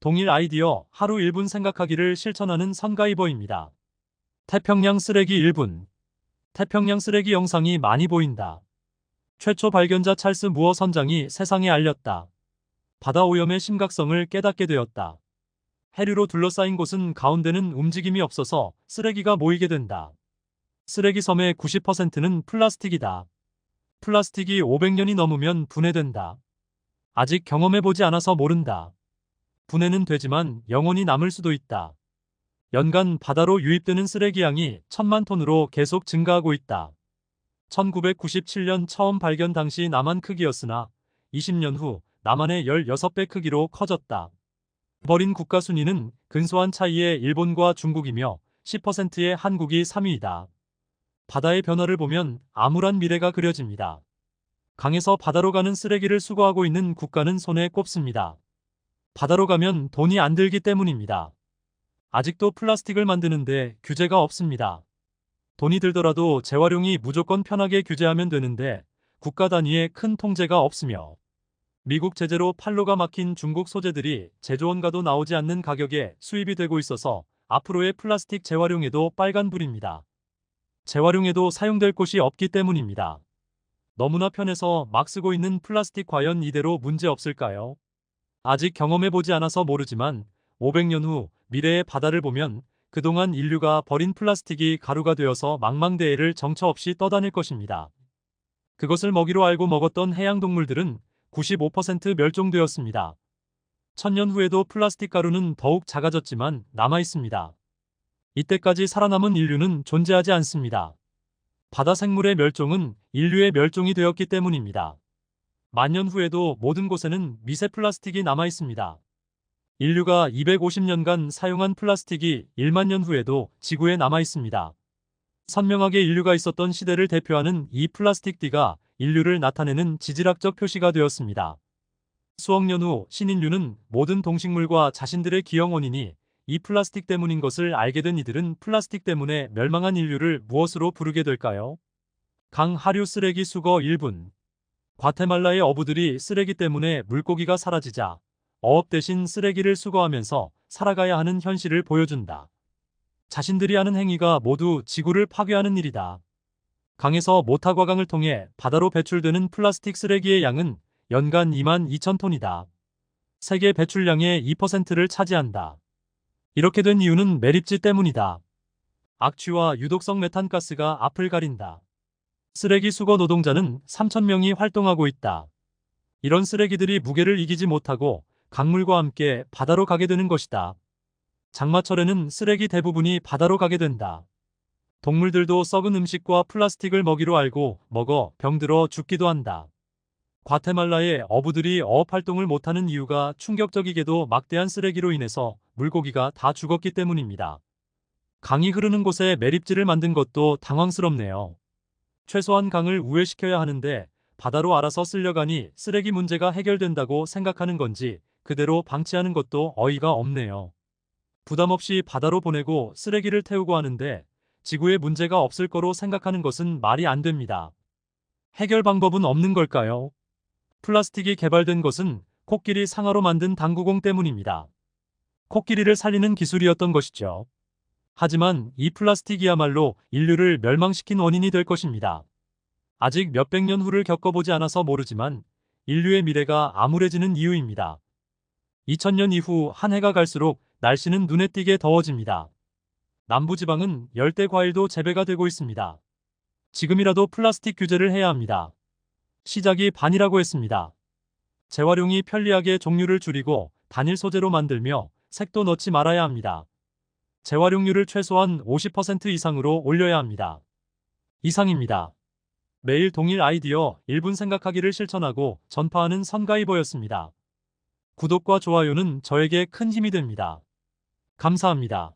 동일 아이디어 하루 1분 생각하기를 실천하는 선가이버입니다. 태평양 쓰레기 1분. 태평양 쓰레기 영상이 많이 보인다. 최초 발견자 찰스 무어 선장이 세상에 알렸다. 바다 오염의 심각성을 깨닫게 되었다. 해류로 둘러싸인 곳은 가운데는 움직임이 없어서 쓰레기가 모이게 된다. 쓰레기 섬의 90%는 플라스틱이다. 플라스틱이 500년이 넘으면 분해된다. 아직 경험해보지 않아서 모른다. 분해는 되지만 영원히 남을 수도 있다. 연간 바다로 유입되는 쓰레기 양이 1000만 톤으로 계속 증가하고 있다. 1997년 처음 발견 당시 남한 크기였으나 20년 후 남한의 16배 크기로 커졌다. 버린 국가 순위는 근소한 차이의 일본과 중국이며 10%의 한국이 3위이다. 바다의 변화를 보면 암울한 미래가 그려집니다. 강에서 바다로 가는 쓰레기를 수거하고 있는 국가는 손에 꼽습니다. 바다로 가면 돈이 안 들기 때문입니다. 아직도 플라스틱을 만드는데 규제가 없습니다. 돈이 들더라도 재활용이 무조건 편하게 규제하면 되는데 국가 단위의 큰 통제가 없으며 미국 제재로 판로가 막힌 중국 소재들이 제조원가도 나오지 않는 가격에 수입이 되고 있어서 앞으로의 플라스틱 재활용에도 빨간불입니다. 재활용에도 사용될 곳이 없기 때문입니다. 너무나 편해서 막 쓰고 있는 플라스틱 과연 이대로 문제 없을까요? 아직 경험해보지 않아서 모르지만 500년 후 미래의 바다를 보면 그동안 인류가 버린 플라스틱이 가루가 되어서 망망대해를 정처 없이 떠다닐 것입니다. 그것을 먹이로 알고 먹었던 해양동물들은 95% 멸종되었습니다. 1000년 후에도 플라스틱 가루는 더욱 작아졌지만 남아있습니다. 이때까지 살아남은 인류는 존재하지 않습니다. 바다 생물의 멸종은 인류의 멸종이 되었기 때문입니다. 만년 후에도 모든 곳에는 미세 플라스틱이 남아있습니다. 인류가 250년간 사용한 플라스틱이 1만 년 후에도 지구에 남아있습니다. 선명하게 인류가 있었던 시대를 대표하는 이 플라스틱 D가 인류를 나타내는 지질학적 표시가 되었습니다. 수억 년 후 신인류는 모든 동식물과 자신들의 기형 원인이 이 플라스틱 때문인 것을 알게 된 이들은 플라스틱 때문에 멸망한 인류를 무엇으로 부르게 될까요? 강 하류 쓰레기 수거 1분. 과테말라의 어부들이 쓰레기 때문에 물고기가 사라지자 어업 대신 쓰레기를 수거하면서 살아가야 하는 현실을 보여준다. 자신들이 하는 행위가 모두 지구를 파괴하는 일이다. 강에서 모타과강을 통해 바다로 배출되는 플라스틱 쓰레기의 양은 연간 2만 2천 톤이다. 세계 배출량의 2%를 차지한다. 이렇게 된 이유는 매립지 때문이다. 악취와 유독성 메탄가스가 앞을 가린다. 쓰레기 수거 노동자는 3,000명이 활동하고 있다. 이런 쓰레기들이 무게를 이기지 못하고 강물과 함께 바다로 가게 되는 것이다. 장마철에는 쓰레기 대부분이 바다로 가게 된다. 동물들도 썩은 음식과 플라스틱을 먹이로 알고 먹어 병들어 죽기도 한다. 과테말라의 어부들이 어업 활동을 못하는 이유가 충격적이게도 막대한 쓰레기로 인해서 물고기가 다 죽었기 때문입니다. 강이 흐르는 곳에 매립지를 만든 것도 당황스럽네요. 최소한 강을 우회시켜야 하는데 바다로 알아서 쓸려가니 쓰레기 문제가 해결된다고 생각하는 건지 그대로 방치하는 것도 어이가 없네요. 부담 없이 바다로 보내고 쓰레기를 태우고 하는데 지구에 문제가 없을 거로 생각하는 것은 말이 안 됩니다. 해결 방법은 없는 걸까요? 플라스틱이 개발된 것은 코끼리 상아로 만든 당구공 때문입니다. 코끼리를 살리는 기술이었던 것이죠. 하지만 이 플라스틱이야말로 인류를 멸망시킨 원인이 될 것입니다. 아직 몇백 년 후를 겪어보지 않아서 모르지만 인류의 미래가 암울해지는 이유입니다. 2000년 이후 한 해가 갈수록 날씨는 눈에 띄게 더워집니다. 남부지방은 열대 과일도 재배가 되고 있습니다. 지금이라도 플라스틱 규제를 해야 합니다. 시작이 반이라고 했습니다. 재활용이 편리하게 종류를 줄이고 단일 소재로 만들며 색도 넣지 말아야 합니다. 재활용률을 최소한 50% 이상으로 올려야 합니다. 이상입니다. 매일 동일 아이디어 1분 생각하기를 실천하고 전파하는 선가이버였습니다. 구독과 좋아요는 저에게 큰 힘이 됩니다. 감사합니다.